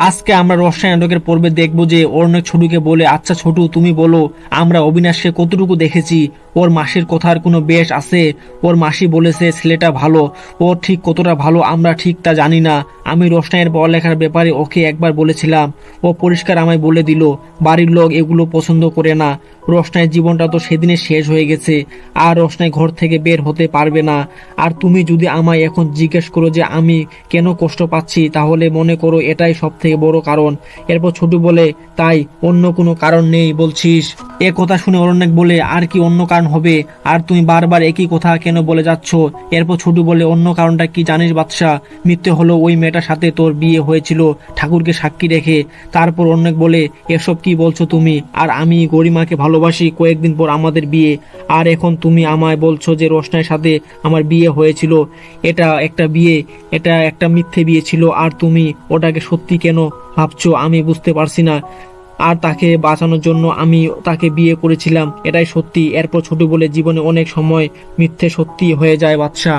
আজকে আমরা রসায়ন নাটকের পর্বে দেখবো যে অর্ণব ছোটুকে বলে, আচ্ছা ছোটু তুমি বলো, আমরা অবিনাশকে কতটুকু দেখেছি? ওর মাসির কথার কোনো বেশ আছে? ওর মাসি বলেছে ছেলেটা ভালো, ও ঠিক কতটা ভালো আমরা ঠিক তা জানি না। আমি রোশনাইয়ের পড়ালেখার ব্যাপারে ওকে একবার বলেছিলাম, ও পরিষ্কার আমায় বলে দিল বাড়ির লোক এগুলো পছন্দ করে না। রোশনাইয়ের জীবনটা তো সেদিনে শেষ হয়ে গেছে, আর রোশনাই ঘর থেকে বের হতে পারবে না। আর তুমি যদি আমায় এখন জিজ্ঞেস করো যে আমি কেন কষ্ট পাচ্ছি, তাহলে মনে করো এটাই সব থেকে বড় কারণ। এরপর ছোটু বলে, তাই অন্য কোনো কারণ নেই বলছিস? এ কথা শুনে অরণ্যক বলে, আর কি অন্য কারণ হবে? আর তুমি বারবার একই কথা কেন বলে যাচ্ছ? এরপর ছোটু বলে, অন্য কারণটা কি জানিস বাদশা? মিথ্যে হলো ওই মেয়েটার সাথে তোর বিয়ে হয়েছিল ঠাকুরকে সাক্ষী রেখে। তারপর অনেক বলে, এসব কি বলছো তুমি? আর আমি গরিমাকে ভালোবাসি, কয়েকদিন পর আমাদের বিয়ে। আর এখন তুমি আমায় বলছো যে রোশনাইয়ের সাথে আমার বিয়ে হয়েছিল। এটা একটা বিয়ে, এটা একটা মিথ্যে বিয়ে ছিল। আর তুমি ওটাকে সত্যি কেন ভাবছো আমি বুঝতে পারছি না। আর তাকে বাঁচানোর জন্য আমি তাকে বিয়ে করেছিলাম, এটাই সত্যি। এরপর ছোট বলে, জীবনে অনেক সময় মিথ্যে সত্যি হয়ে যায় বাদশা।